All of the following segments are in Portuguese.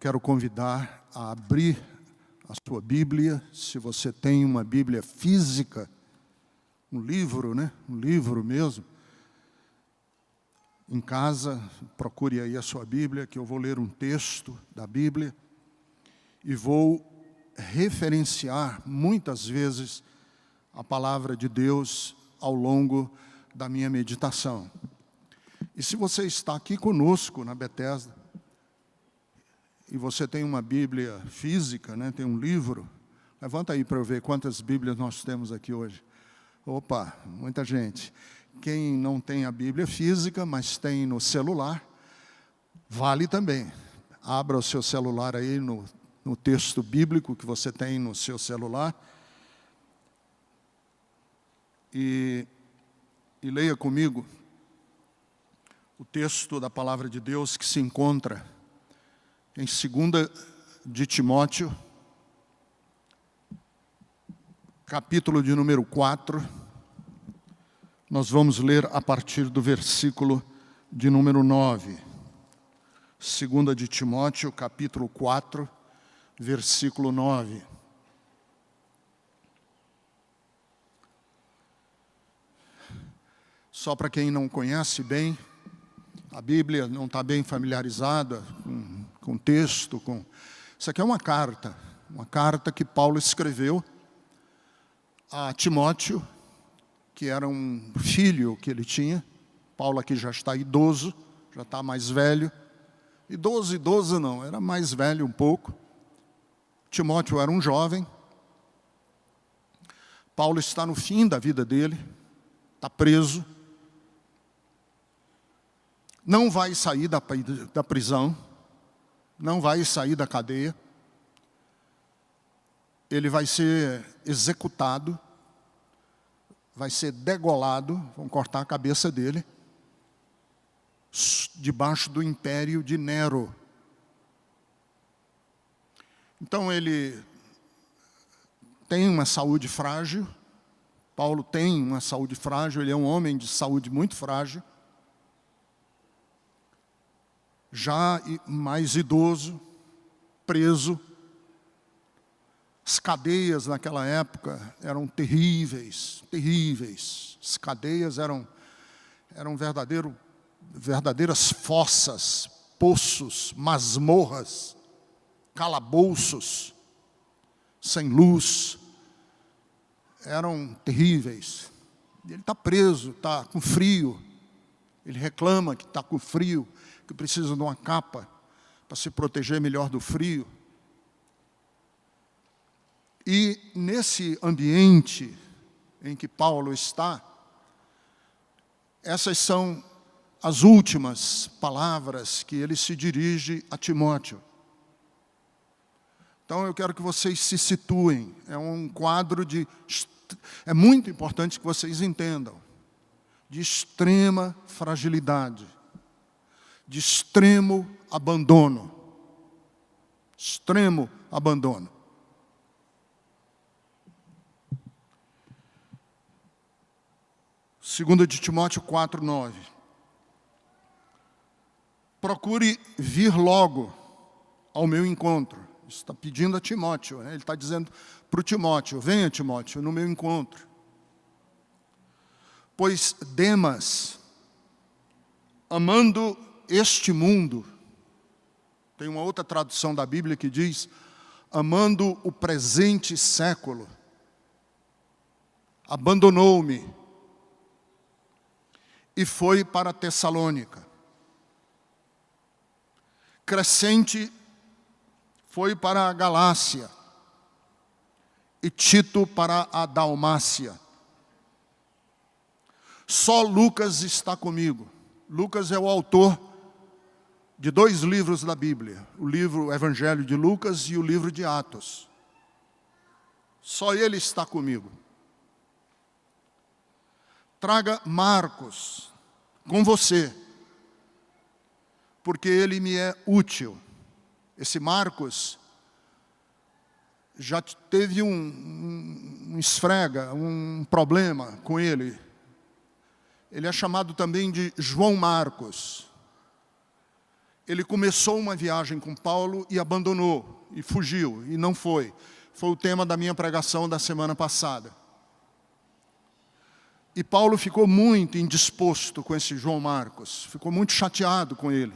quero convidar a abrir a sua Bíblia, se você tem uma Bíblia física, um livro, né? Um livro mesmo. Em casa, procure aí a sua Bíblia, que eu vou ler um texto da Bíblia e vou referenciar muitas vezes a palavra de Deus ao longo da minha meditação. E se você está aqui conosco na Bethesda, e você tem uma Bíblia física, né, tem um livro, levanta aí para eu ver quantas Bíblias nós temos aqui hoje. Opa, muita gente. Quem não tem a Bíblia física, mas tem no celular, vale também. Abra o seu celular aí no texto bíblico que você tem no seu celular e leia comigo o texto da palavra de Deus que se encontra em 2 de Timóteo, capítulo de número 4, nós vamos ler a partir do versículo de número 9. 2 de Timóteo, capítulo 4, versículo 9. Só para quem não conhece bem, a Bíblia não está bem familiarizada com o texto. Isso aqui é uma carta que Paulo escreveu a Timóteo, que era um filho que ele tinha. Paulo aqui já está idoso, já está mais velho. Idoso não, era mais velho um pouco. Timóteo era um jovem. Paulo está no fim da vida dele, está preso. Não vai sair da prisão, não vai sair da cadeia. Ele vai ser executado, vai ser degolado, vão cortar a cabeça dele, debaixo do império de Nero. Então ele tem uma saúde frágil, Paulo tem uma saúde frágil, ele é um homem de saúde muito frágil, já mais idoso, preso. As cadeias naquela época eram terríveis, terríveis. As cadeias eram verdadeiras fossas, poços, masmorras, calabouços, sem luz. Eram terríveis. Ele está preso, está com frio. Ele reclama que está com frio, que precisa de uma capa para se proteger melhor do frio. E nesse ambiente em que Paulo está, essas são as últimas palavras que ele se dirige a Timóteo. Então eu quero que vocês se situem. É um quadro é muito importante que vocês entendam, de extrema fragilidade, de extremo abandono. Extremo abandono. Segunda de Timóteo 4, 9. Procure vir logo ao meu encontro. Está pedindo a Timóteo, né? Ele está dizendo para o Timóteo, venha Timóteo, no meu encontro. Pois Demas, amando este mundo, tem uma outra tradução da Bíblia que diz, amando o presente século, abandonou-me e foi para Tessalônica. Crescente foi para a Galácia e Tito para a Dalmácia. Só Lucas está comigo. Lucas é o autor de 2 livros da Bíblia, o Evangelho de Lucas e o livro de Atos. Só ele está comigo. Traga Marcos com você, porque ele me é útil. Esse Marcos já teve um esfrega, um problema com ele. Ele é chamado também de João Marcos. Ele começou uma viagem com Paulo e abandonou, e fugiu, e não foi. Foi o tema da minha pregação da semana passada. E Paulo ficou muito indisposto com esse João Marcos, ficou muito chateado com ele.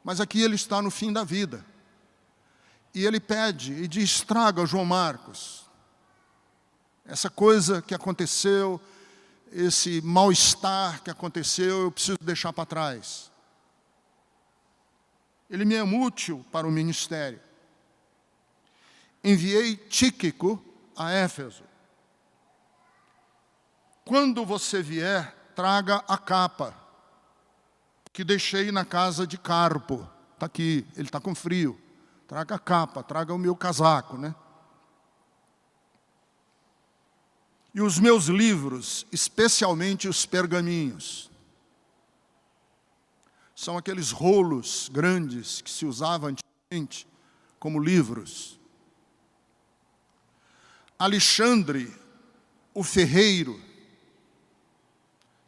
Mas aqui ele está no fim da vida. E ele pede e diz: traga João Marcos. Essa coisa que aconteceu, esse mal-estar que aconteceu, eu preciso deixar para trás. Ele me é útil para o ministério. Enviei Tíquico a Éfeso. Quando você vier, traga a capa que deixei na casa de Carpo. Está aqui, ele está com frio. Traga a capa, traga o meu casaco, né? E os meus livros, especialmente os pergaminhos. São aqueles rolos grandes que se usavam antigamente como livros. Alexandre, o ferreiro.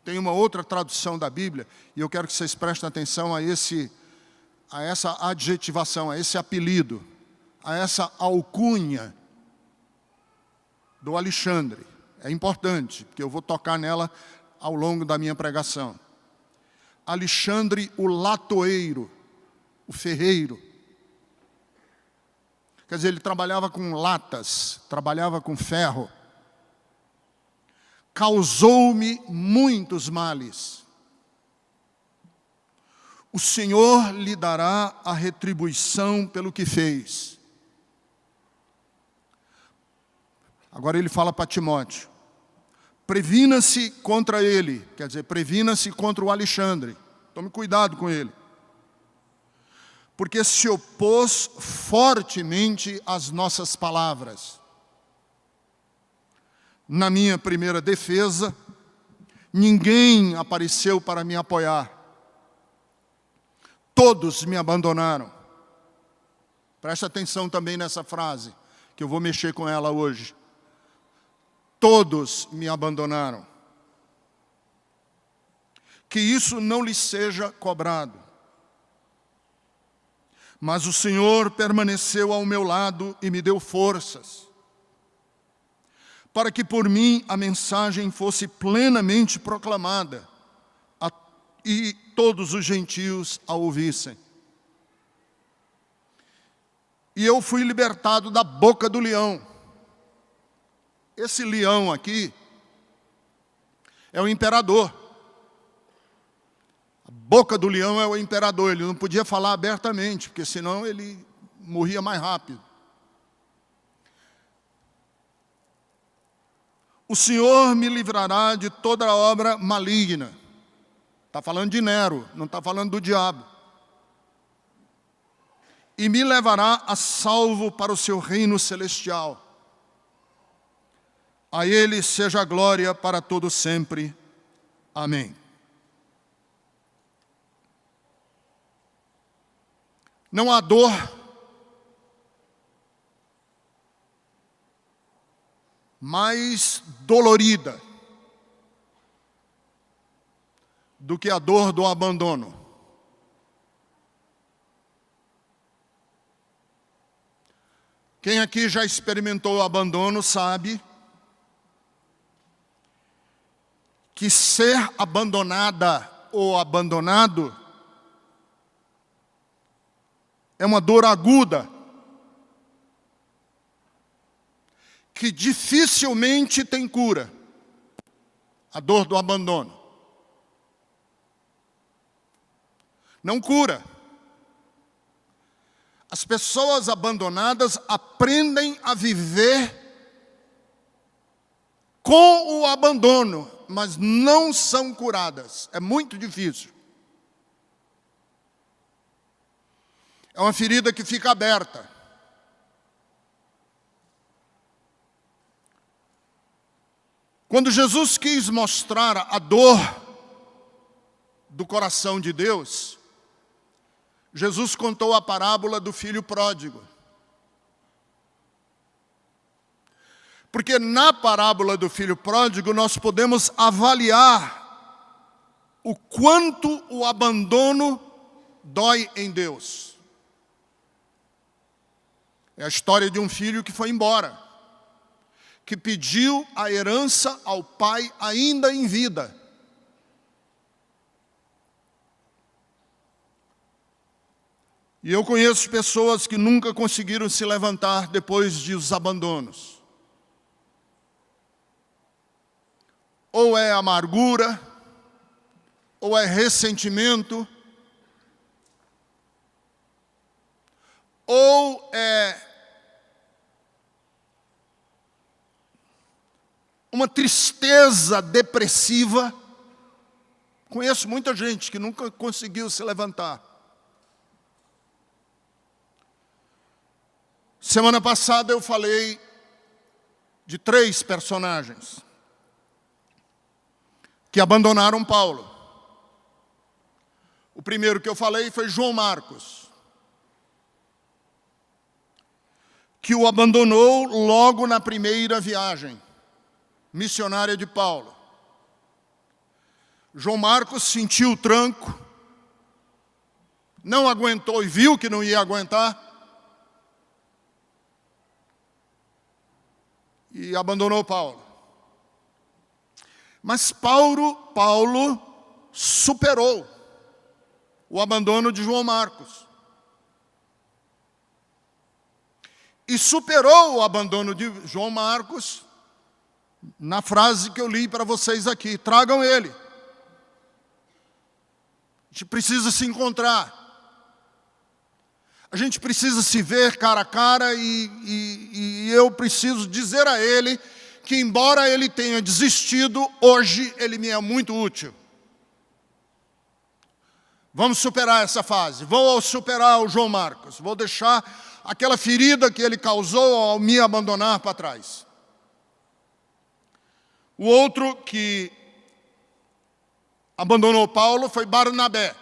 Tem uma outra tradução da Bíblia, e eu quero que vocês prestem atenção a essa adjetivação, a esse apelido, a essa alcunha do Alexandre. É importante, porque eu vou tocar nela ao longo da minha pregação. Alexandre, o latoeiro, o ferreiro. Quer dizer, ele trabalhava com latas, trabalhava com ferro. Causou-me muitos males. O Senhor lhe dará a retribuição pelo que fez. Agora ele fala para Timóteo: previna-se contra ele, quer dizer, previna-se contra o Alexandre. Tome cuidado com ele. Porque se opôs fortemente às nossas palavras. Na minha primeira defesa, ninguém apareceu para me apoiar. Todos me abandonaram. Preste atenção também nessa frase, que eu vou mexer com ela hoje. Todos me abandonaram. Que isso não lhes seja cobrado. Mas o Senhor permaneceu ao meu lado e me deu forças, para que por mim a mensagem fosse plenamente proclamada e todos os gentios a ouvissem. E eu fui libertado da boca do leão. Esse leão aqui é o imperador. A boca do leão é o imperador. Ele não podia falar abertamente, porque senão ele morria mais rápido. O Senhor me livrará de toda obra maligna. Está falando de Nero, não está falando do diabo. E me levará a salvo para o seu reino celestial. A Ele seja a glória para todo sempre. Amém. Não há dor mais dolorida do que a dor do abandono. Quem aqui já experimentou o abandono sabe que ser abandonada ou abandonado é uma dor aguda, que dificilmente tem cura, a dor do abandono. Não cura. As pessoas abandonadas aprendem a viver com o abandono, mas não são curadas. É muito difícil. É uma ferida que fica aberta. Quando Jesus quis mostrar a dor do coração de Deus, Jesus contou a parábola do filho pródigo. Porque na parábola do filho pródigo nós podemos avaliar o quanto o abandono dói em Deus. É a história de um filho que foi embora, que pediu a herança ao pai ainda em vida. E eu conheço pessoas que nunca conseguiram se levantar depois dos abandonos. Ou é amargura, ou é ressentimento, ou é uma tristeza depressiva. Conheço muita gente que nunca conseguiu se levantar. Semana passada eu falei de 3 personagens que abandonaram Paulo. O primeiro que eu falei foi João Marcos, que o abandonou logo na primeira viagem missionária de Paulo. João Marcos sentiu o tranco, não aguentou e viu que não ia aguentar, e abandonou Paulo. Mas Paulo superou o abandono de João Marcos. E superou o abandono de João Marcos na frase que eu li para vocês aqui: tragam ele. A gente precisa se encontrar. A gente precisa se ver cara a cara e eu preciso dizer a ele que, embora ele tenha desistido, hoje ele me é muito útil. Vamos superar essa fase. Vou superar o João Marcos. Vou deixar aquela ferida que ele causou ao me abandonar para trás. O outro que abandonou Paulo foi Barnabé,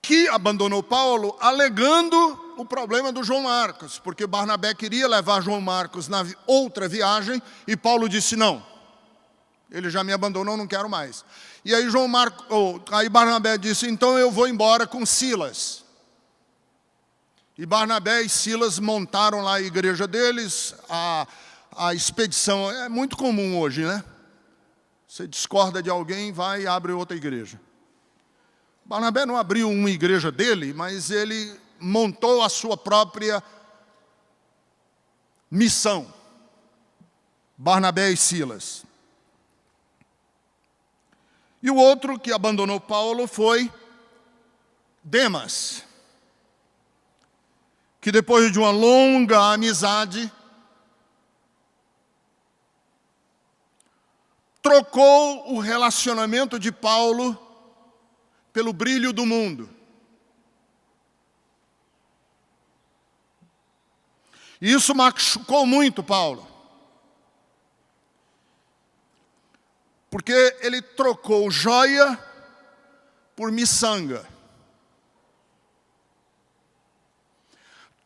que abandonou Paulo alegando o problema do João Marcos, porque Barnabé queria levar João Marcos na outra viagem e Paulo disse: não, ele já me abandonou, não quero mais. E aí aí Barnabé disse: então eu vou embora com Silas. E Barnabé e Silas montaram lá a igreja deles. A expedição é muito comum hoje, né? Você discorda de alguém, vai e abre outra igreja. Barnabé não abriu uma igreja dele, mas ele montou a sua própria missão. Barnabé e Silas. E o outro que abandonou Paulo foi Demas, que depois de uma longa amizade, trocou o relacionamento de Paulo pelo brilho do mundo. E isso machucou muito Paulo, porque ele trocou joia por miçanga.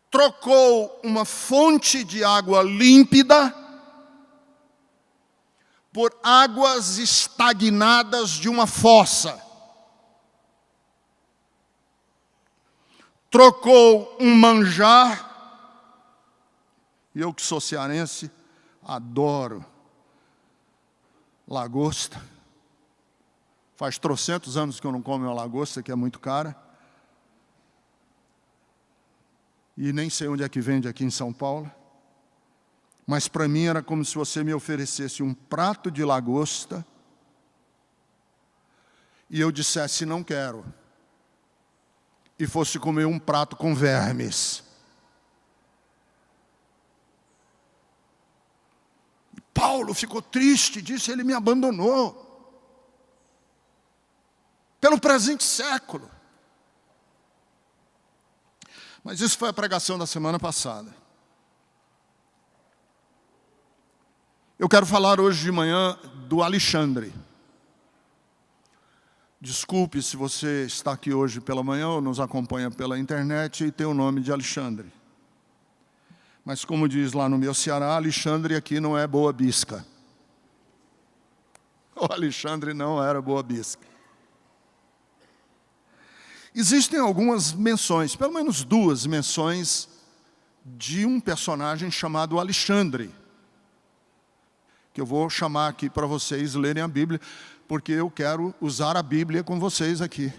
Trocou uma fonte de água límpida por águas estagnadas de uma fossa. Trocou um manjar, e eu que sou cearense, adoro lagosta. Faz trocentos anos que eu não como uma lagosta, que é muito cara. E nem sei onde é que vende aqui em São Paulo. Mas para mim era como se você me oferecesse um prato de lagosta e eu dissesse: não quero. E fosse comer um prato com vermes. Paulo ficou triste, disse: ele me abandonou pelo presente século. Mas isso foi a pregação da semana passada. Eu quero falar hoje de manhã do Alexandre. Desculpe se você está aqui hoje pela manhã ou nos acompanha pela internet e tem o nome de Alexandre. Mas como diz lá no meu Ceará, Alexandre aqui não é boa bisca. O Alexandre não era boa bisca. Existem algumas menções, pelo menos duas menções, de um personagem chamado Alexandre, que eu vou chamar aqui para vocês lerem a Bíblia, porque eu quero usar a Bíblia com vocês aqui.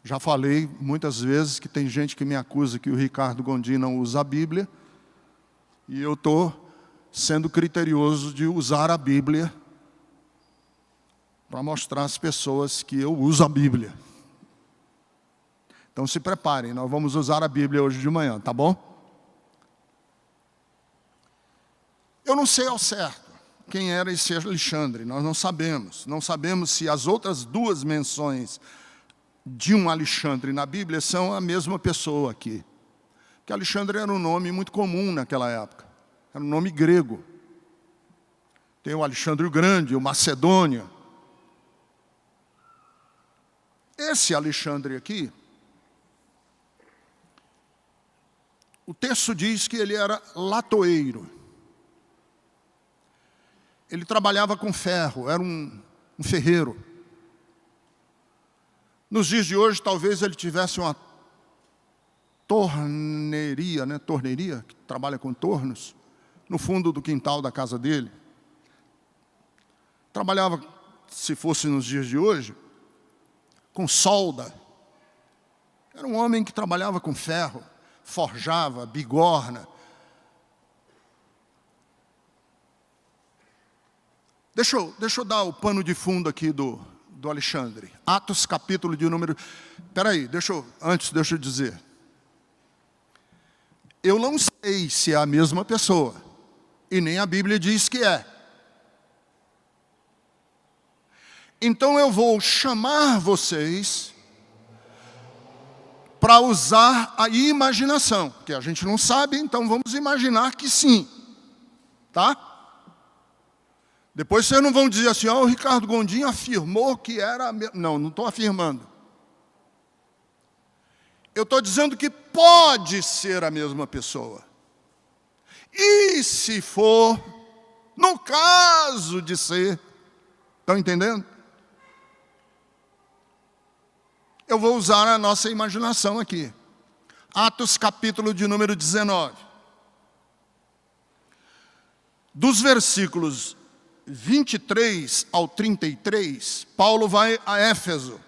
Já falei muitas vezes que tem gente que me acusa que o Ricardo Gondim não usa a Bíblia, e eu estou sendo criterioso de usar a Bíblia para mostrar às pessoas que eu uso a Bíblia. Então se preparem, nós vamos usar a Bíblia hoje de manhã, tá bom? Eu não sei ao certo quem era esse Alexandre, nós não sabemos. Não sabemos se as outras duas menções de um Alexandre na Bíblia são a mesma pessoa aqui. Porque Alexandre era um nome muito comum naquela época. Era um nome grego. Tem o Alexandre o Grande, o Macedônio. Esse Alexandre aqui, o texto diz que ele era latoeiro. Ele trabalhava com ferro, era um ferreiro. Nos dias de hoje, talvez ele tivesse uma torneria, torneria, que trabalha com tornos, no fundo do quintal da casa dele. Trabalhava, se fosse nos dias de hoje, com solda. Era um homem que trabalhava com ferro, forjava, bigorna. Deixa eu dar o pano de fundo aqui do Alexandre. Atos, capítulo de número... Espera aí, deixa eu dizer. Eu não sei se é a mesma pessoa. E nem a Bíblia diz que é. Então eu vou chamar vocês para usar a imaginação. Que a gente não sabe, então vamos imaginar que sim. Tá? Depois vocês não vão dizer assim, o Ricardo Gondim afirmou que era... Não estou afirmando. Eu estou dizendo que pode ser a mesma pessoa. E se for, no caso de ser, estão entendendo? Eu vou usar a nossa imaginação aqui. Atos, capítulo de número 19. Dos versículos 23 ao 33, Paulo vai a Éfeso.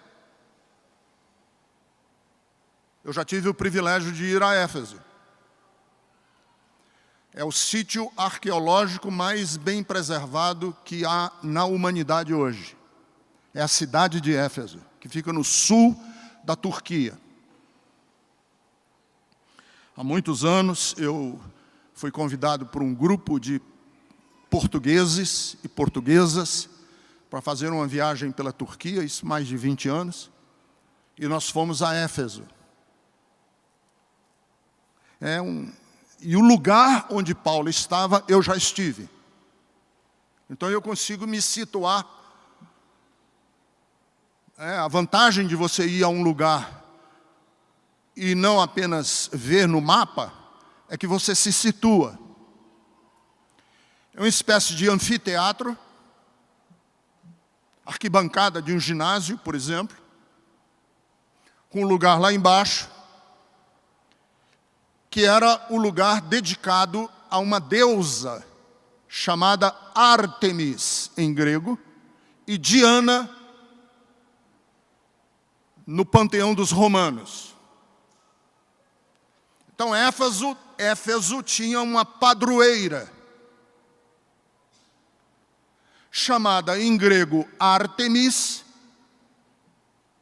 Eu já tive o privilégio de ir a Éfeso. É o sítio arqueológico mais bem preservado que há na humanidade hoje. É a cidade de Éfeso, que fica no sul da Turquia. Há muitos anos eu fui convidado por um grupo de portugueses e portuguesas para fazer uma viagem pela Turquia, isso mais de 20 anos, e nós fomos a Éfeso. E o lugar onde Paulo estava, eu já estive. Então eu consigo me situar. A vantagem de você ir a um lugar e não apenas ver no mapa, é que você se situa. É uma espécie de anfiteatro, arquibancada de um ginásio, por exemplo, com um lugar lá embaixo, que era o lugar dedicado a uma deusa chamada Ártemis, em grego, e Diana, no panteão dos romanos. Então, Éfeso tinha uma padroeira, chamada em grego Ártemis,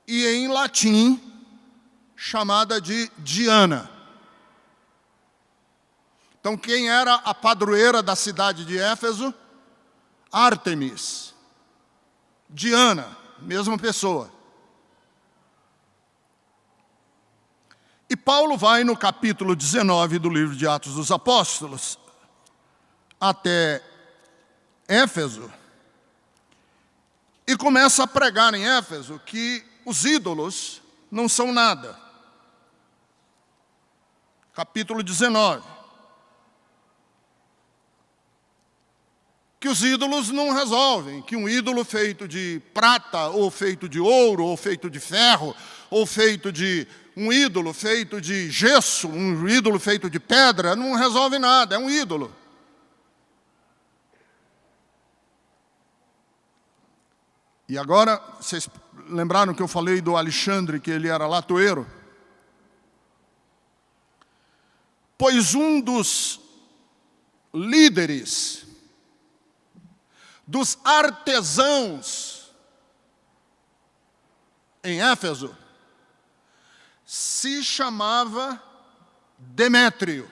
e em latim, chamada de Diana. Então, quem era a padroeira da cidade de Éfeso? Ártemis. Diana, mesma pessoa. E Paulo vai no capítulo 19 do livro de Atos dos Apóstolos, até Éfeso, e começa a pregar em Éfeso que os ídolos não são nada. Capítulo 19. Que os ídolos não resolvem, que um ídolo feito de prata, ou feito de ouro, ou feito de ferro, ou feito de um ídolo feito de gesso, um ídolo feito de pedra, não resolve nada, é um ídolo. E agora, vocês lembraram que eu falei do Alexandre, que ele era latoeiro? Pois um dos líderes, dos artesãos em Éfeso, se chamava Demétrio.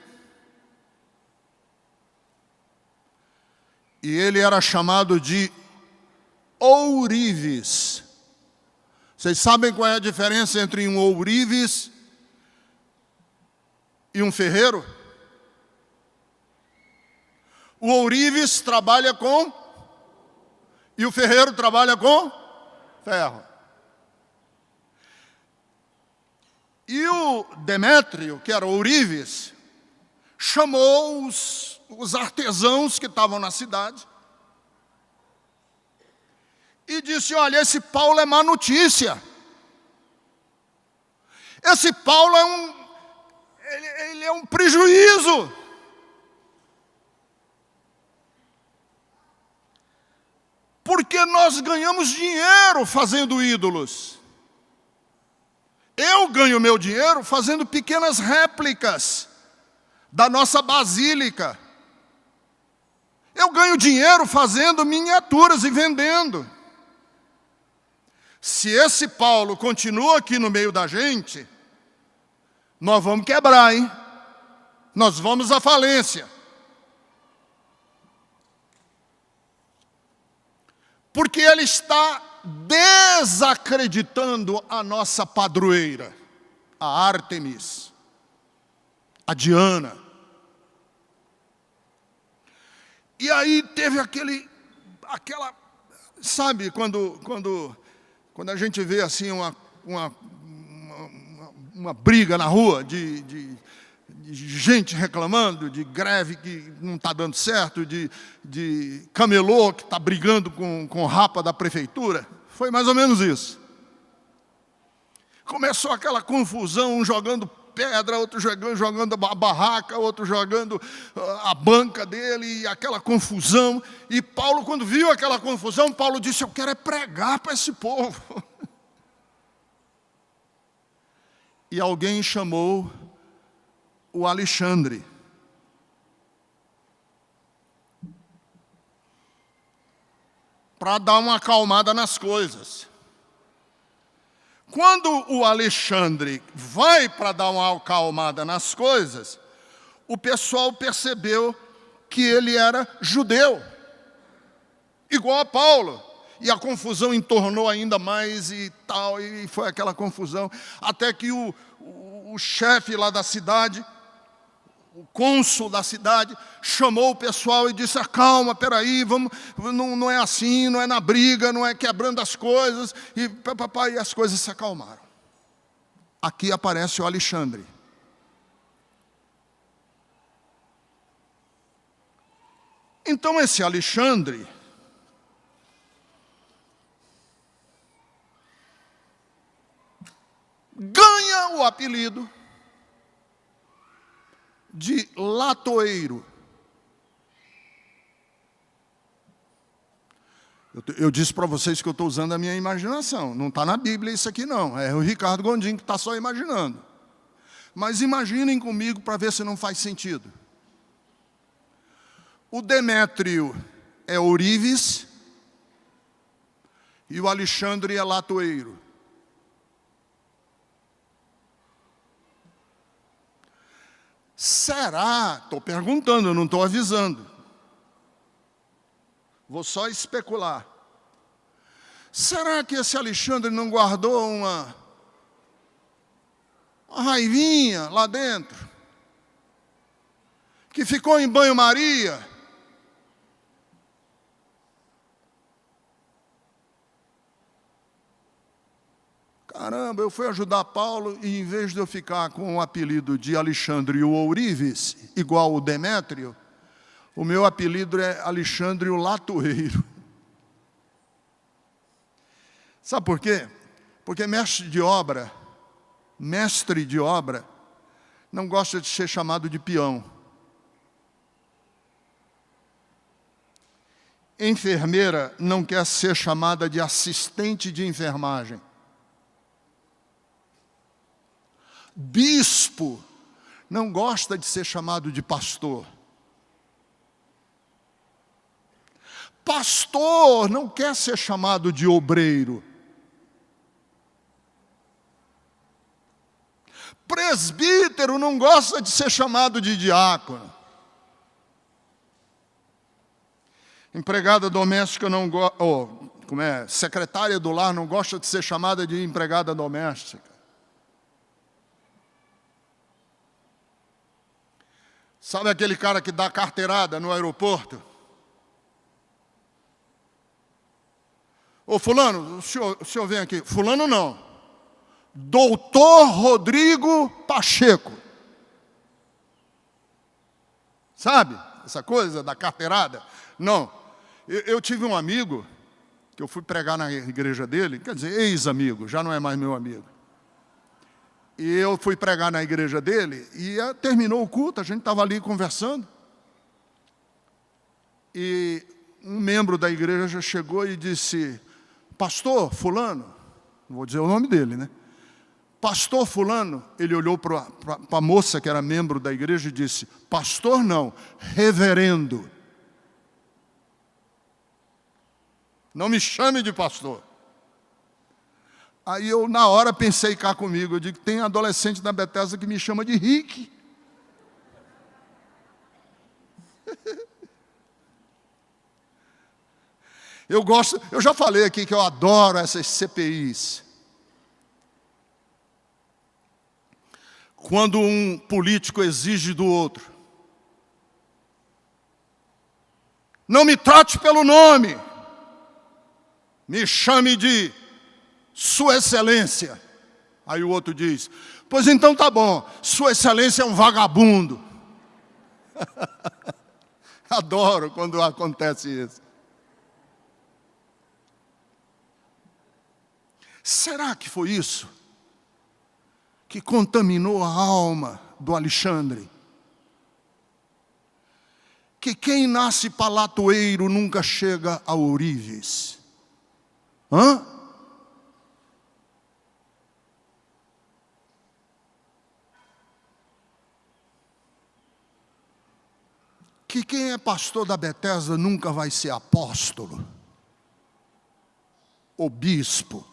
E ele era chamado de ourives. Vocês sabem qual é a diferença entre um ourives e um ferreiro? O ourives trabalha com, e o ferreiro trabalha com ferro. E o Demétrio, que era ourives, chamou os artesãos que estavam na cidade e disse: olha, esse Paulo é má notícia. Esse Paulo ele é um prejuízo. Porque nós ganhamos dinheiro fazendo ídolos. Eu ganho meu dinheiro fazendo pequenas réplicas da nossa basílica. Eu ganho dinheiro fazendo miniaturas e vendendo. Se esse Paulo continua aqui no meio da gente, nós vamos quebrar, hein? Nós vamos à falência. Porque ele está desacreditando a nossa padroeira, a Ártemis, a Diana. E aí teve aquela, sabe, quando a gente vê assim uma briga na rua de gente reclamando, de greve que não está dando certo, de camelô que está brigando com rapa da prefeitura. Foi mais ou menos isso. Começou aquela confusão, um jogando pedra, outro jogando a barraca, outro jogando a banca dele, e aquela confusão. E Paulo, quando viu aquela confusão, Paulo disse: eu quero é pregar para esse povo. E alguém chamou o Alexandre. Para dar uma acalmada nas coisas. Quando o Alexandre vai para dar uma acalmada nas coisas, o pessoal percebeu que ele era judeu, igual a Paulo. E a confusão entornou ainda mais e tal, e foi aquela confusão, até que o chefe lá da cidade, o cônsul da cidade, chamou o pessoal e disse: calma, peraí, vamos, não é assim, não é na briga, não é quebrando as coisas, e as coisas se acalmaram. Aqui aparece o Alexandre. Então esse Alexandre ganha o apelido de latoeiro. Eu disse para vocês que eu estou usando a minha imaginação. Não está na Bíblia isso aqui não. É o Ricardo Gondim que está só imaginando. Mas imaginem comigo para ver se não faz sentido. O Demétrio é ourives e o Alexandre é latoeiro. Será? Estou perguntando, eu não estou avisando. Vou só especular. Será que esse Alexandre não guardou uma raivinha lá dentro? Que ficou em banho-maria? Caramba, eu fui ajudar Paulo e em vez de eu ficar com o apelido de Alexandre o Ourives, igual o Demétrio, o meu apelido é Alexandre o Latoeiro. Sabe por quê? Porque mestre de obra Mestre de obra não gosta de ser chamado de peão. Enfermeira não quer ser chamada de assistente de enfermagem. Bispo não gosta de ser chamado de pastor. Pastor não quer ser chamado de obreiro. Presbítero não gosta de ser chamado de diácono. Empregada doméstica não gosta, secretária do lar não gosta de ser chamada de empregada doméstica. Sabe aquele cara que dá carteirada no aeroporto? Ô fulano, o senhor vem aqui. Fulano não. Doutor Rodrigo Pacheco. Sabe essa coisa da carteirada? Não. Eu tive um amigo, que eu fui pregar na igreja dele, quer dizer, ex-amigo, já não é mais meu amigo. E eu fui pregar na igreja dele, e terminou o culto, a gente estava ali conversando. E um membro da igreja chegou e disse, pastor fulano, não vou dizer o nome dele, né? Pastor fulano, ele olhou para a moça que era membro da igreja e disse, pastor não, reverendo. Não me chame de pastor. Aí eu, na hora, pensei cá comigo. Eu digo, tem adolescente da Bethesda que me chama de Rick. Eu já falei aqui que eu adoro essas CPIs. Quando um político exige do outro. Não me trate pelo nome. Me chame de Sua Excelência. Aí o outro diz, pois então tá bom, Sua Excelência é um vagabundo. Adoro quando acontece isso. Será que foi isso que contaminou a alma do Alexandre? Que quem nasce palatoeiro nunca chega a ourives. Hã? Que quem é pastor da Bethesda nunca vai ser apóstolo ou bispo.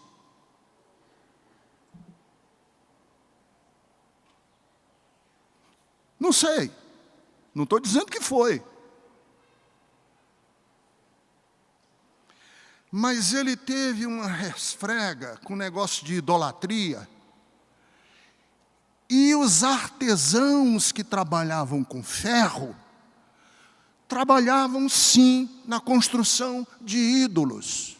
Não sei, não estou dizendo que foi. Mas ele teve uma resfrega com negócio de idolatria. E os artesãos que trabalhavam com ferro, trabalhavam sim na construção de ídolos.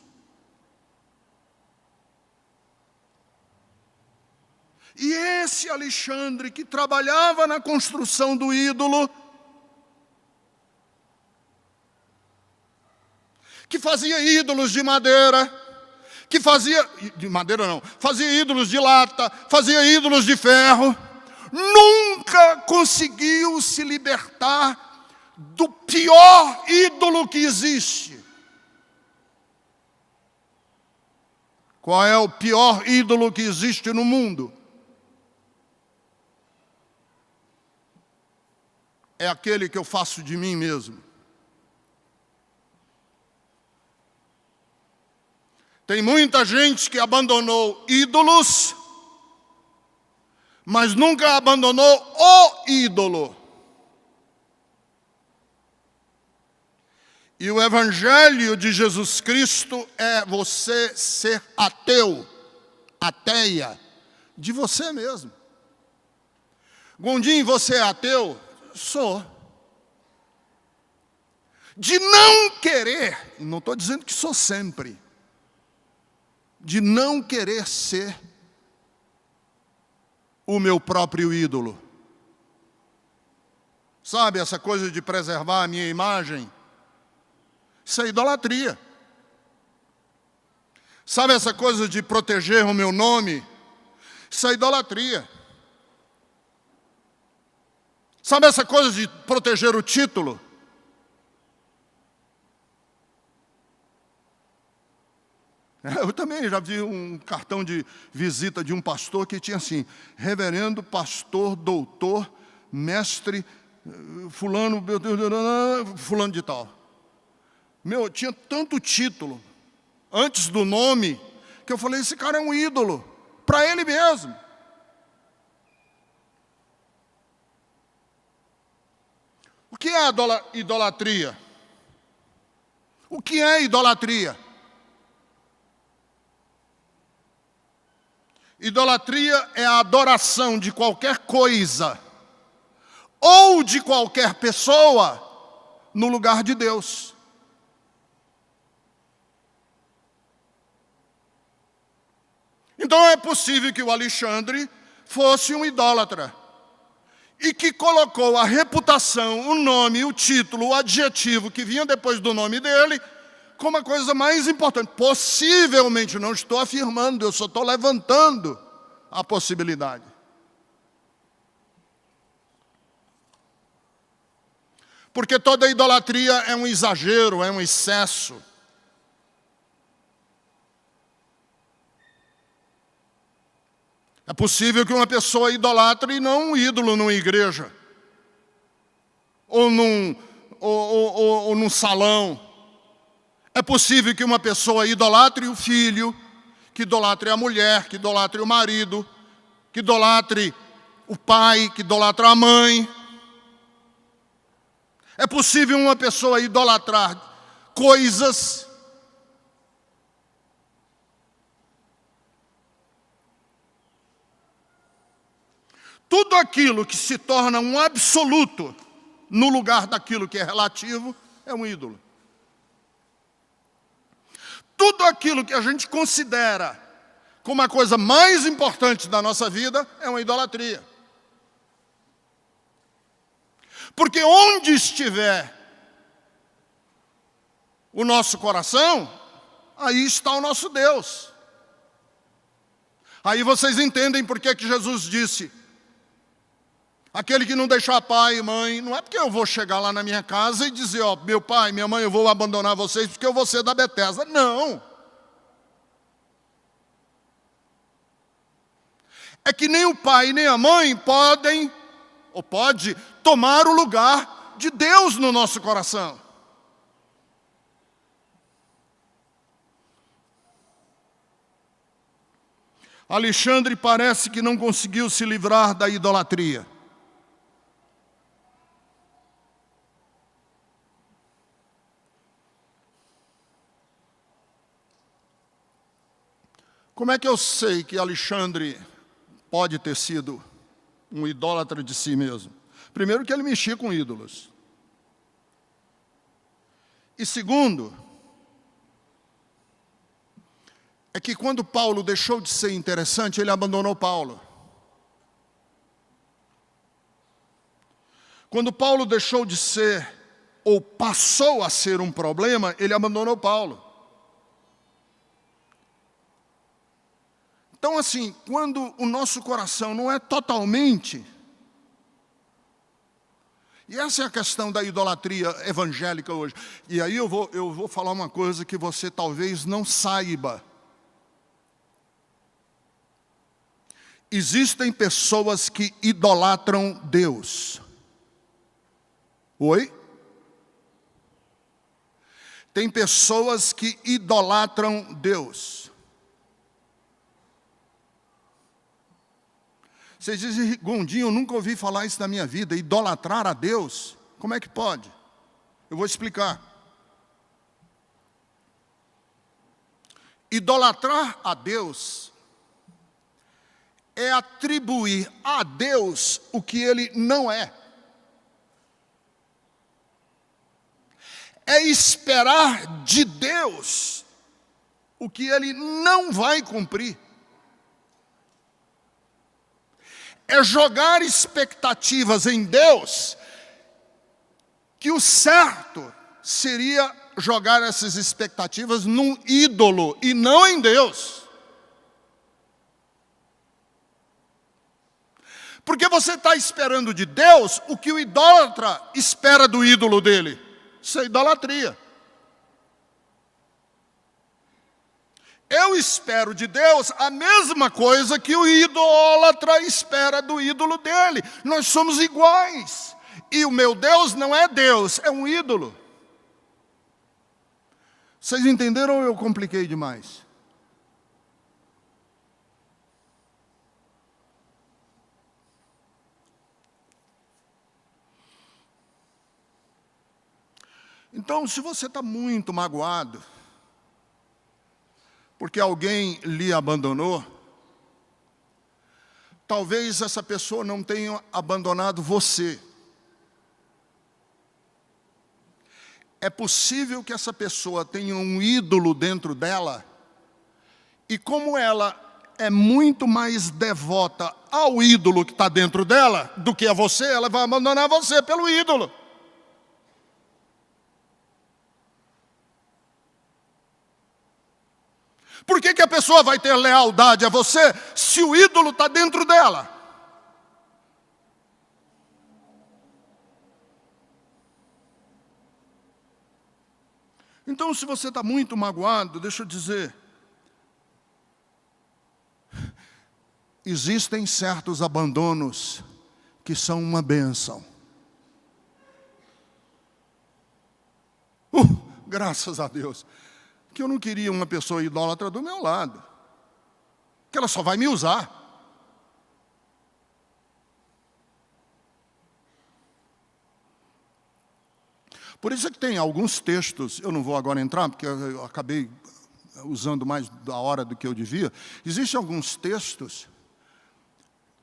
E esse Alexandre que trabalhava na construção do ídolo, que fazia ídolos de madeira, fazia ídolos de lata, fazia ídolos de ferro, nunca conseguiu se libertar do pior ídolo que existe. Qual é o pior ídolo que existe no mundo? É aquele que eu faço de mim mesmo. Tem muita gente que abandonou ídolos, mas nunca abandonou o ídolo. E o Evangelho de Jesus Cristo é você ser ateu, ateia, de você mesmo. Gondim, você é ateu? Sou. De não querer, não estou dizendo que sou sempre, de não querer ser o meu próprio ídolo. Sabe essa coisa de preservar a minha imagem? Isso é idolatria. Sabe essa coisa de proteger o meu nome? Isso é idolatria. Sabe essa coisa de proteger o título? Eu também já vi um cartão de visita de um pastor que tinha assim: reverendo, pastor, doutor, mestre, fulano de tal. Meu, tinha tanto título antes do nome, que eu falei, esse cara é um ídolo, para ele mesmo. O que é idolatria? O que é idolatria? Idolatria é a adoração de qualquer coisa ou de qualquer pessoa no lugar de Deus. Então é possível que o Alexandre fosse um idólatra e que colocou a reputação, o nome, o título, o adjetivo que vinha depois do nome dele como a coisa mais importante. Possivelmente, não estou afirmando, eu só estou levantando a possibilidade. Porque toda idolatria é um exagero, é um excesso. É possível que uma pessoa idolatre e não um ídolo numa igreja, ou num salão. É possível que uma pessoa idolatre o filho, que idolatre a mulher, que idolatre o marido, que idolatre o pai, que idolatre a mãe. É possível uma pessoa idolatrar coisas. Tudo aquilo que se torna um absoluto no lugar daquilo que é relativo é um ídolo. Tudo aquilo que a gente considera como a coisa mais importante da nossa vida é uma idolatria. Porque onde estiver o nosso coração, aí está o nosso Deus. Aí vocês entendem por que Jesus disse: aquele que não deixar pai e mãe, não é porque eu vou chegar lá na minha casa e dizer, ó, meu pai, minha mãe, eu vou abandonar vocês porque eu vou ser da Betesda. Não. É que nem o pai nem a mãe podem, ou pode, tomar o lugar de Deus no nosso coração. Alexandre parece que não conseguiu se livrar da idolatria. Como é que eu sei que Alexandre pode ter sido um idólatra de si mesmo? Primeiro, que ele mexia com ídolos. E segundo, é que quando Paulo deixou de ser interessante, ele abandonou Paulo. Quando Paulo deixou de ser, ou passou a ser um problema, ele abandonou Paulo. Então, assim, quando o nosso coração não é totalmente... E essa é a questão da idolatria evangélica hoje. E aí eu vou falar uma coisa que você talvez não saiba. Existem pessoas que idolatram Deus. Oi? Tem pessoas que idolatram Deus. Vocês dizem, Gondinho, eu nunca ouvi falar isso na minha vida, idolatrar a Deus. Como é que pode? Eu vou explicar. Idolatrar a Deus é atribuir a Deus o que Ele não é. É esperar de Deus o que Ele não vai cumprir. É jogar expectativas em Deus, que o certo seria jogar essas expectativas num ídolo e não em Deus. Porque você está esperando de Deus o que o idólatra espera do ídolo dele. Isso é idolatria. Eu espero de Deus a mesma coisa que o idólatra espera do ídolo dele. Nós somos iguais. E o meu Deus não é Deus, é um ídolo. Vocês entenderam ou eu compliquei demais? Então, se você está muito magoado, porque alguém lhe abandonou, talvez essa pessoa não tenha abandonado você. É possível que essa pessoa tenha um ídolo dentro dela, e como ela é muito mais devota ao ídolo que está dentro dela do que a você, ela vai abandonar você pelo ídolo. Por que a pessoa vai ter lealdade a você se o ídolo está dentro dela? Então, se você está muito magoado, deixa eu dizer, existem certos abandonos que são uma bênção. Graças a Deus. Que eu não queria uma pessoa idólatra do meu lado. Que ela só vai me usar. Por isso é que tem alguns textos, eu não vou agora entrar, porque eu acabei usando mais da hora do que eu devia. Existem alguns textos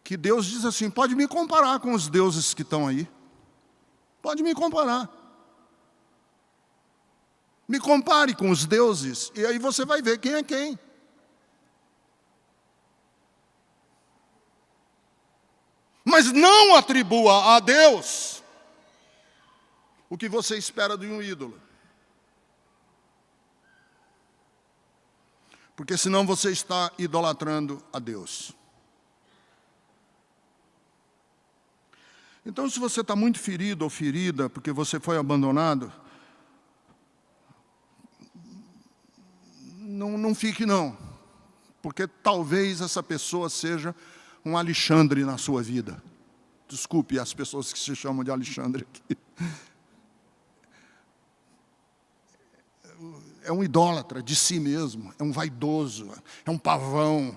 que Deus diz assim, pode me comparar com os deuses que estão aí. Pode me comparar. Me compare com os deuses, e aí você vai ver quem é quem. Mas não atribua a Deus o que você espera de um ídolo. Porque senão você está idolatrando a Deus. Então, se você está muito ferido ou ferida porque você foi abandonado, não fique não, porque talvez essa pessoa seja um Alexandre na sua vida. Desculpe as pessoas que se chamam de Alexandre aqui. É um idólatra de si mesmo, é um vaidoso, é um pavão.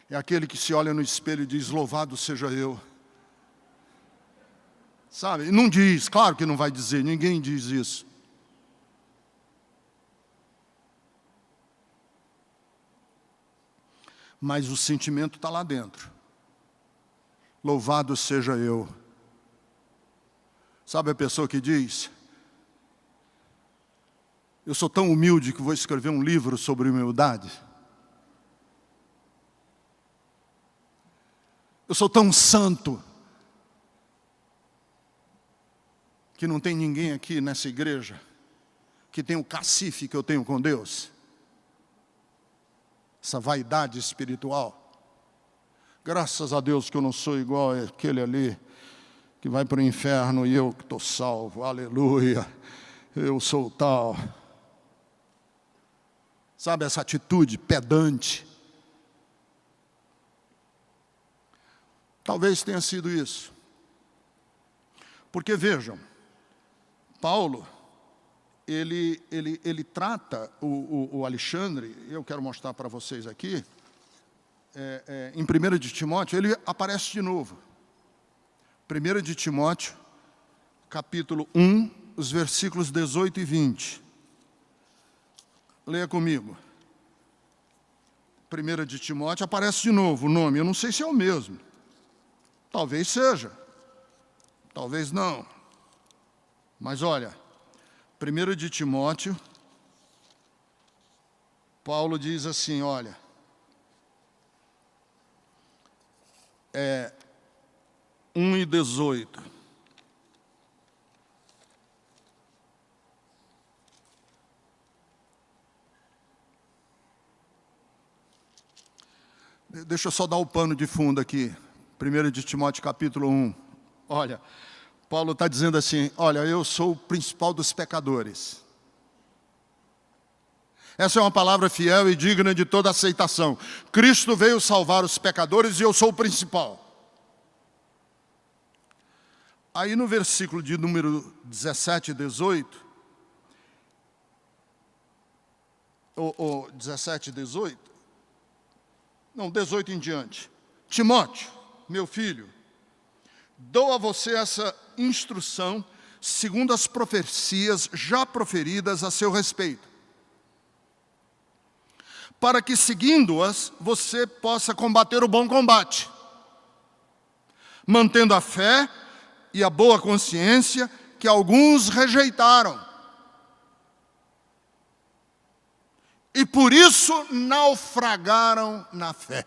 É aquele que se olha no espelho e diz, louvado seja eu. Sabe? E não diz, claro que não vai dizer, ninguém diz isso. Mas o sentimento está lá dentro. Louvado seja eu. Sabe a pessoa que diz, eu sou tão humilde que vou escrever um livro sobre humildade. Eu sou tão santo que não tem ninguém aqui nessa igreja que tem o cacife que eu tenho com Deus. Essa vaidade espiritual. Graças a Deus que eu não sou igual aquele ali que vai para o inferno e eu que estou salvo. Aleluia. Eu sou tal. Sabe essa atitude pedante? Talvez tenha sido isso. Porque vejam, Paulo, ele trata o Alexandre, eu quero mostrar para vocês aqui, em 1 de Timóteo, ele aparece de novo. 1 de Timóteo, capítulo 1, os versículos 18 e 20. Leia comigo. 1 de Timóteo, aparece de novo o nome, eu não sei se é o mesmo. Talvez seja, talvez não. Mas olha, 1 de Timóteo, Paulo diz assim, olha, 1 e 18. Deixa eu só dar o pano de fundo aqui. 1 de Timóteo capítulo 1. Olha, Paulo está dizendo assim, olha, eu sou o principal dos pecadores. Essa é uma palavra fiel e digna de toda aceitação. Cristo veio salvar os pecadores e eu sou o principal. Aí no versículo de número 17 e 18, ou 17 e 18, não, 18 em diante. Timóteo, meu filho, dou a você essa instrução segundo as profecias já proferidas a seu respeito, para que, seguindo-as, você possa combater o bom combate, mantendo a fé e a boa consciência que alguns rejeitaram. E por isso naufragaram na fé.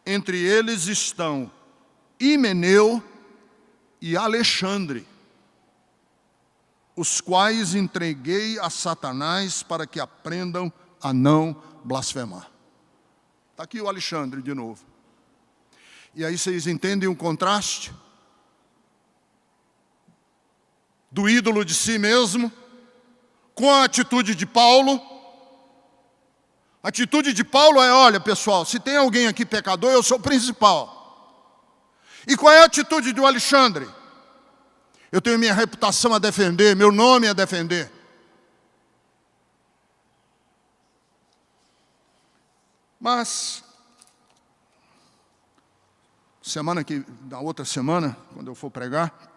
Entre eles estão Himeneu e Alexandre, os quais entreguei a Satanás para que aprendam a não blasfemar. Está aqui o Alexandre de novo. E aí vocês entendem o contraste do ídolo de si mesmo com a atitude de Paulo. A atitude de Paulo é, olha pessoal, se tem alguém aqui pecador, eu sou o principal. E qual é a atitude do Alexandre? Eu tenho minha reputação a defender, meu nome a defender. Mas, na outra semana, quando eu for pregar,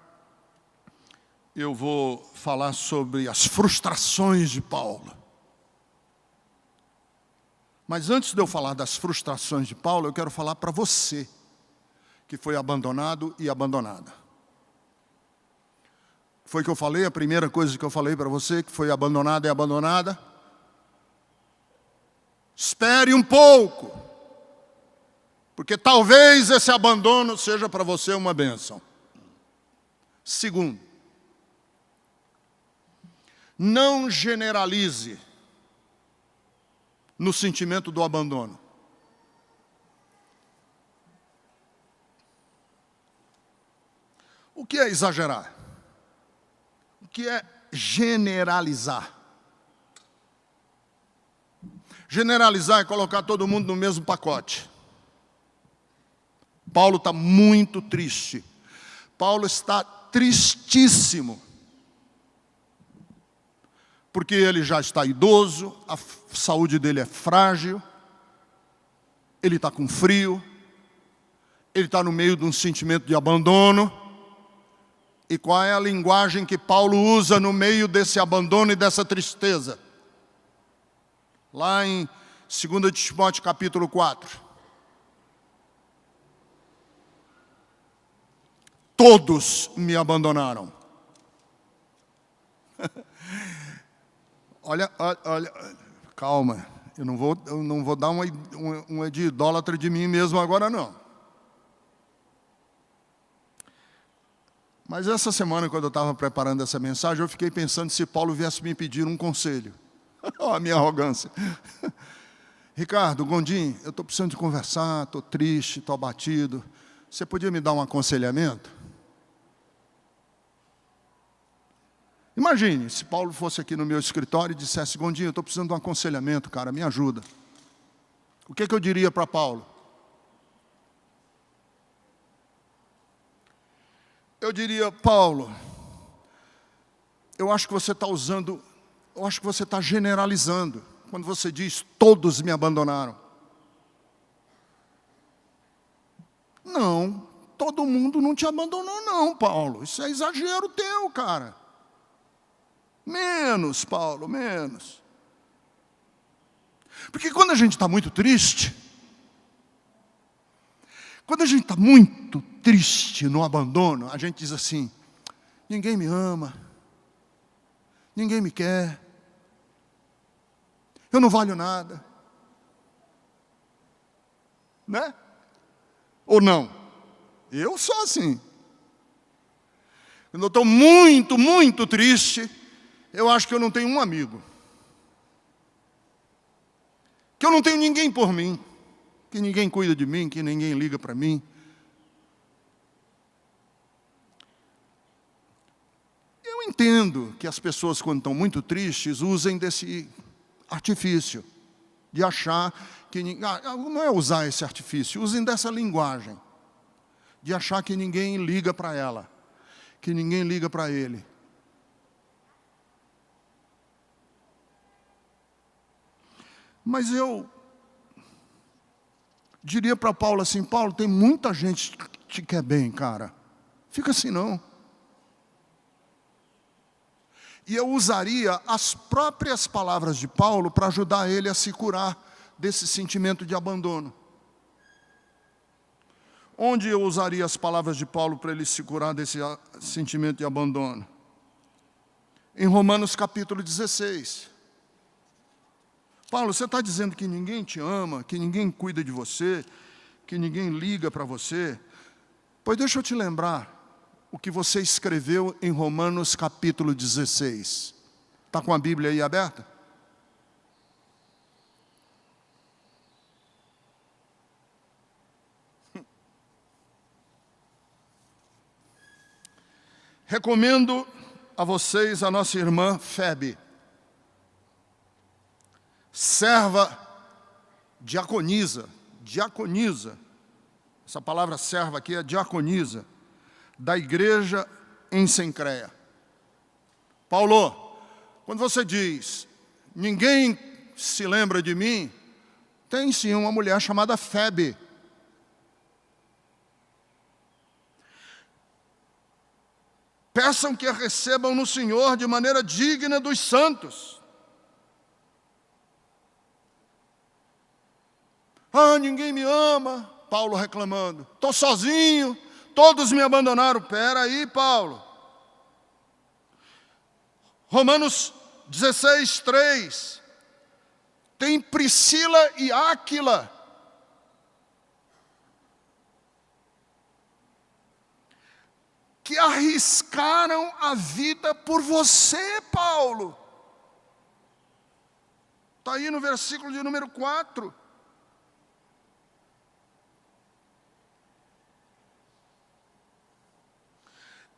eu vou falar sobre as frustrações de Paulo. Mas antes de eu falar das frustrações de Paulo, eu quero falar para você, que foi abandonado e abandonada. Foi que eu falei, a primeira coisa que eu falei para você, que foi abandonada e abandonada. Espere um pouco, porque talvez esse abandono seja para você uma bênção. Segundo, não generalize no sentimento do abandono. O que é exagerar? O que é generalizar? Generalizar é colocar todo mundo no mesmo pacote. Paulo está muito triste. Paulo está tristíssimo. Porque ele já está idoso, a saúde dele é frágil, ele está com frio, ele está no meio de um sentimento de abandono. E qual é a linguagem que Paulo usa no meio desse abandono e dessa tristeza? Lá em 2 de Timóteo capítulo 4. Todos me abandonaram. Olha, calma, eu não vou dar uma de idólatra de mim mesmo agora não. Mas essa semana, quando eu estava preparando essa mensagem, eu fiquei pensando se Paulo viesse me pedir um conselho. Olha a minha arrogância. Ricardo, Gondim, eu estou precisando de conversar, estou triste, estou abatido. Você podia me dar um aconselhamento? Imagine, se Paulo fosse aqui no meu escritório e dissesse, Gondim, eu estou precisando de um aconselhamento, cara, me ajuda. O que eu diria para Paulo? Eu diria, Paulo, eu acho que você está generalizando, quando você diz, todos me abandonaram. Não, todo mundo não te abandonou não, Paulo, isso é exagero teu, cara. Menos, Paulo, menos. Porque quando a gente está muito triste, quando a gente está muito triste no abandono, a gente diz assim, ninguém me ama, ninguém me quer, eu não valho nada. Né? Ou não? Eu sou assim. Quando eu estou muito, muito triste, eu acho que eu não tenho um amigo. que eu não tenho ninguém por mim, que ninguém cuida de mim, que ninguém liga para mim. Eu entendo que as pessoas, quando estão muito tristes, usem desse artifício de achar que... não é usar esse artifício, usem dessa linguagem de achar que ninguém liga para ela, que ninguém liga para ele. Mas eu diria para Paulo assim: Paulo, tem muita gente que te quer bem, cara. Fica assim não. E eu usaria as próprias palavras de Paulo para ajudar ele a se curar desse sentimento de abandono. Onde eu usaria as palavras de Paulo para ele se curar desse sentimento de abandono? Em Romanos capítulo 16. Paulo, você está dizendo que ninguém te ama, que ninguém cuida de você, que ninguém liga para você? Pois deixa eu te lembrar o que você escreveu em Romanos capítulo 16. Está com a Bíblia aí aberta? Recomendo a vocês a nossa irmã Febe, serva, diaconisa, essa palavra serva aqui é diaconisa, da igreja em Cencreia. Paulo, quando você diz, ninguém se lembra de mim, tem sim uma mulher chamada Febe. Peçam que a recebam no Senhor de maneira digna dos santos. Ah, ninguém me ama, Paulo reclamando. Estou sozinho, todos me abandonaram. Espera aí, Paulo. Romanos 16, 3. Tem Priscila e Áquila. Que arriscaram a vida por você, Paulo. Está aí no versículo de número 4.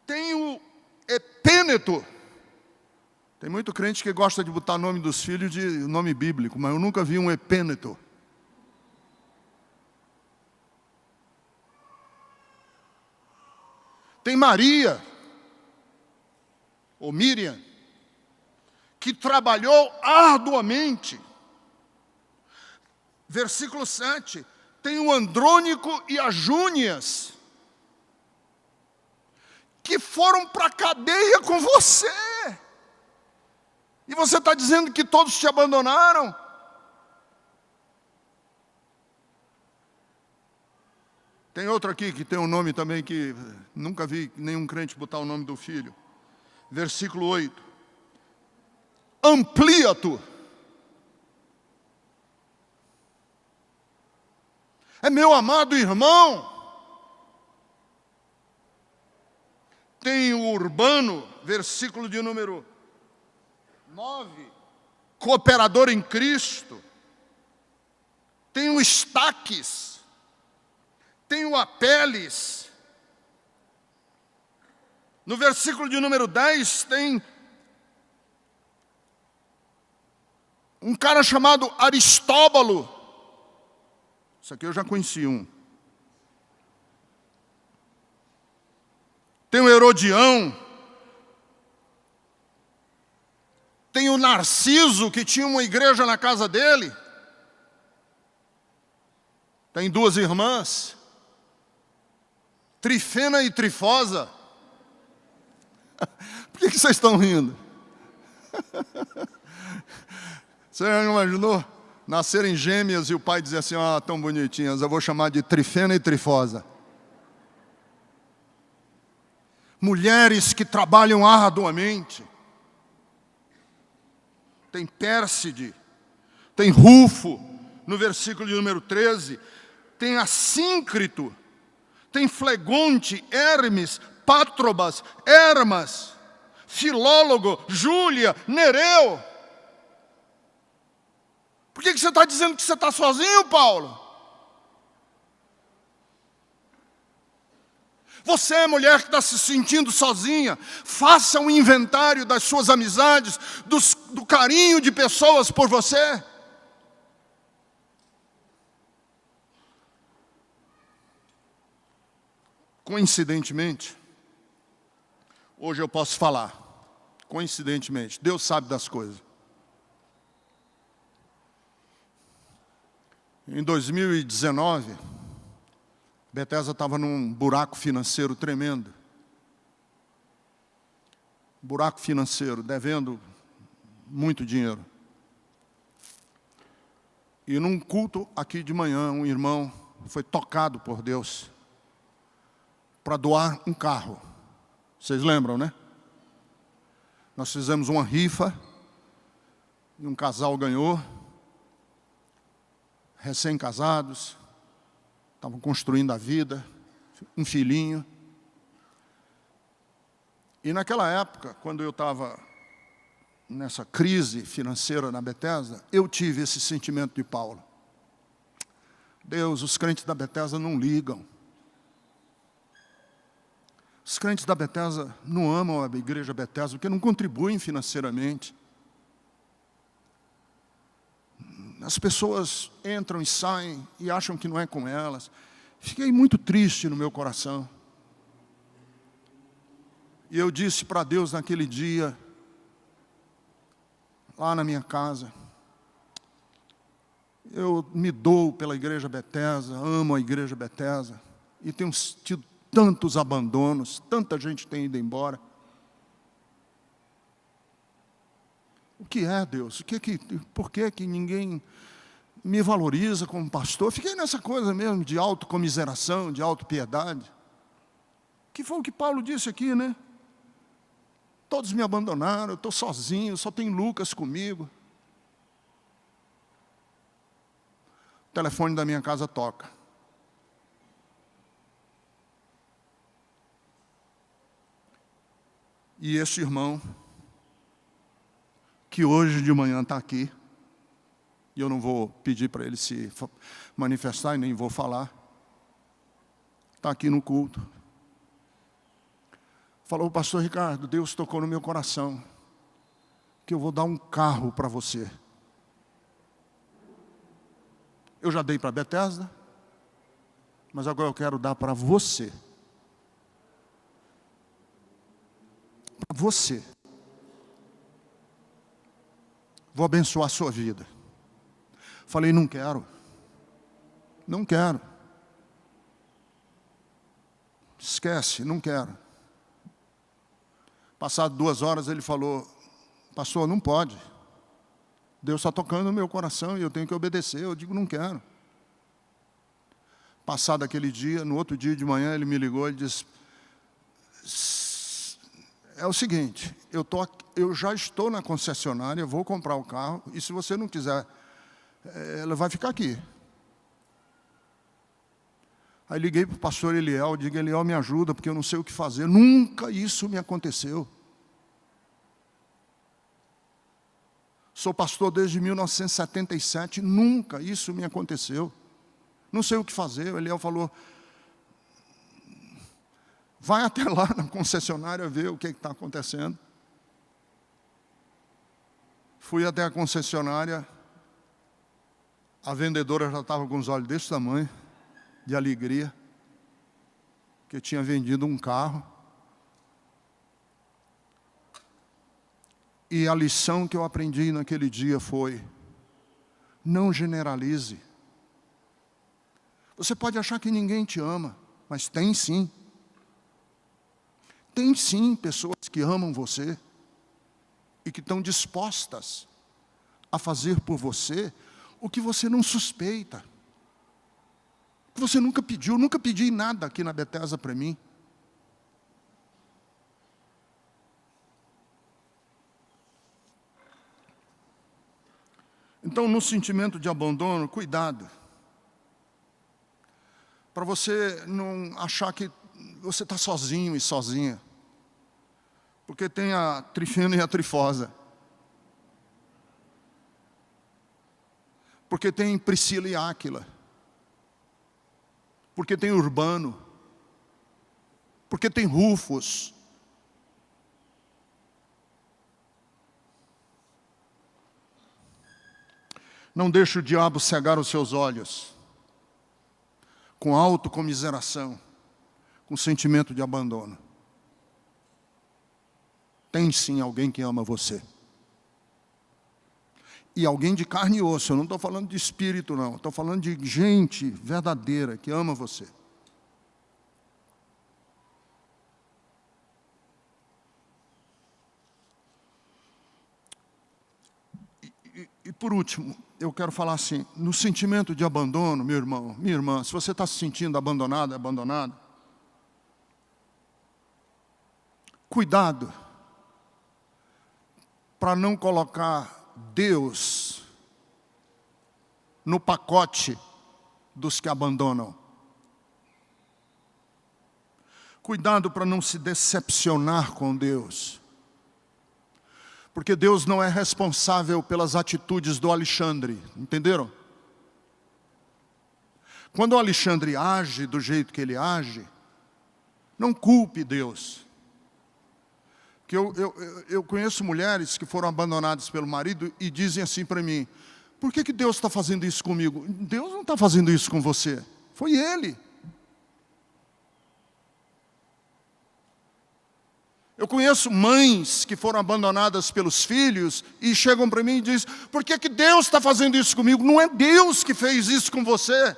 Tem o Epêneto. Tem muito crente que gosta de botar nome dos filhos de nome bíblico, mas eu nunca vi um Epêneto. Tem Maria, ou Miriam, que trabalhou arduamente. Versículo 7, tem o Andrônico e a Júnias, que foram para a cadeia com você. E você está dizendo que todos te abandonaram? Tem outro aqui que tem um nome também que nunca vi nenhum crente botar o nome do filho. Versículo 8. Amplia-tu. É meu amado irmão. Tem o Urbano, versículo de número 9. Cooperador em Cristo. Tem o Estaques. Tem o Apeles. No versículo de número 10 tem um cara chamado Aristóbulo. Isso aqui eu já conheci um. Tem o Herodião. Tem o Narciso, que tinha uma igreja na casa dele. Tem duas irmãs. Trifena e Trifosa. Por que vocês estão rindo? Você já imaginou? Nascerem gêmeas e o pai dizer assim, ah, tão bonitinhas, eu vou chamar de Trifena e Trifosa. Mulheres que trabalham arduamente. Tem Pérside, tem Rufo, no versículo de número 13, tem Assíncrito, tem Flegonte, Hermes, Pátrobas, Hermas, Filólogo, Júlia, Nereu. Por que você está dizendo que você está sozinho, Paulo? Você, mulher que está se sentindo sozinha, faça um inventário das suas amizades, do carinho de pessoas por você. Coincidentemente, hoje eu posso falar, coincidentemente, Deus sabe das coisas. Em 2019, Bethesda estava num buraco financeiro tremendo. Buraco financeiro, devendo muito dinheiro. E num culto aqui de manhã, um irmão foi tocado por Deus para doar um carro. Vocês lembram, né? Nós fizemos uma rifa e um casal ganhou. Recém-casados, estavam construindo a vida, um filhinho. E naquela época, quando eu estava nessa crise financeira na Bethesda, eu tive esse sentimento de Paulo. Deus, os crentes da Bethesda não ligam. Os crentes da Bethesda não amam a igreja Bethesda, porque não contribuem financeiramente. As pessoas entram e saem e acham que não é com elas. Fiquei muito triste no meu coração. E eu disse para Deus naquele dia, lá na minha casa, eu me dou pela igreja Bethesda, amo a igreja Bethesda, e tenho tido tantos abandonos, tanta gente tem ido embora. O que é, Deus? Por que ninguém me valoriza como pastor? Fiquei nessa coisa mesmo de autocomiseração, de autopiedade. Que foi o que Paulo disse aqui, né? Todos me abandonaram, eu estou sozinho, só tem Lucas comigo. O telefone da minha casa toca. E esse irmão, que hoje de manhã está aqui, e eu não vou pedir para ele se manifestar e nem vou falar, está aqui no culto. Falou, pastor Ricardo, Deus tocou no meu coração, que eu vou dar um carro para você. Eu já dei para Bethesda, mas agora eu quero dar para você. Para você. Vou abençoar a sua vida. Falei, não quero. Não quero. Esquece, não quero. Passado 2 horas ele falou, pastor, não pode. Deus está tocando no meu coração e eu tenho que obedecer. Eu digo, não quero. Passado aquele dia, no outro dia de manhã ele me ligou e disse, é o seguinte, eu já estou na concessionária, vou comprar o carro, e se você não quiser, ela vai ficar aqui. Aí liguei para o pastor Eliel, digo, Eliel, me ajuda, porque eu não sei o que fazer. Nunca isso me aconteceu. Sou pastor desde 1977, nunca isso me aconteceu. Não sei o que fazer. O Eliel falou, vai até lá na concessionária ver o que está acontecendo. Fui até a concessionária, a vendedora já estava com os olhos desse tamanho, de alegria, que eu tinha vendido um carro. E a lição que eu aprendi naquele dia foi, não generalize. Você pode achar que ninguém te ama, mas tem sim. Tem sim pessoas que amam você e que estão dispostas a fazer por você o que você não suspeita. Que você nunca pediu, nunca pedi nada aqui na Bethesda para mim. Então, no sentimento de abandono, cuidado. Para você não achar que você está sozinho e sozinha. Porque tem a trifina e a trifosa. Porque tem Priscila e Áquila. Porque tem Urbano. Porque tem Rufus. Não deixe o diabo cegar os seus olhos com autocomiseração, com sentimento de abandono. Tem sim alguém que ama você. E alguém de carne e osso. Eu não estou falando de espírito, não. Estou falando de gente verdadeira que ama você. E por último, eu quero falar assim, no sentimento de abandono, meu irmão, minha irmã, se você está se sentindo abandonado, abandonada, cuidado para não colocar Deus no pacote dos que abandonam. Cuidado para não se decepcionar com Deus. Porque Deus não é responsável pelas atitudes do Alexandre, entenderam? Quando o Alexandre age do jeito que ele age, não culpe Deus. Que eu conheço mulheres que foram abandonadas pelo marido e dizem assim para mim, por que Deus está fazendo isso comigo? Deus não está fazendo isso com você, foi Ele. Eu conheço mães que foram abandonadas pelos filhos e chegam para mim e dizem, por que Deus está fazendo isso comigo? Não é Deus que fez isso com você.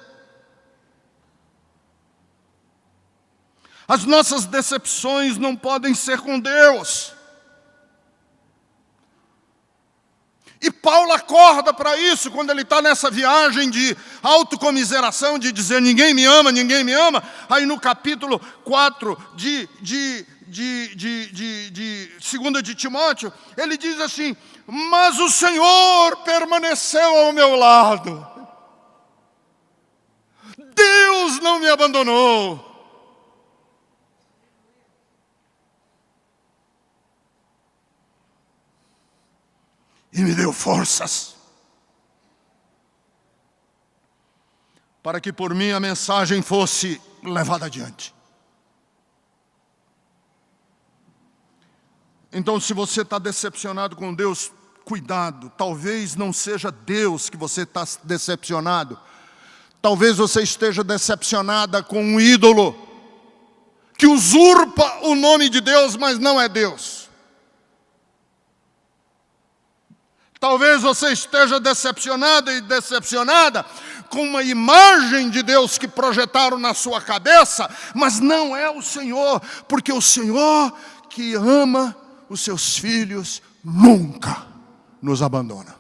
As nossas decepções não podem ser com Deus. E Paulo acorda para isso quando ele está nessa viagem de autocomiseração, de dizer ninguém me ama, ninguém me ama. Aí no capítulo 4 de 2 de Timóteo, ele diz assim, mas o Senhor permaneceu ao meu lado. Deus não me abandonou. E me deu forças para que por mim a mensagem fosse levada adiante. Então, se você está decepcionado com Deus, cuidado. Talvez não seja Deus que você está decepcionado. Talvez você esteja decepcionada com um ídolo que usurpa o nome de Deus, mas não é Deus. Talvez você esteja decepcionada e decepcionada com uma imagem de Deus que projetaram na sua cabeça, mas não é o Senhor, porque o Senhor que ama os seus filhos nunca nos abandona.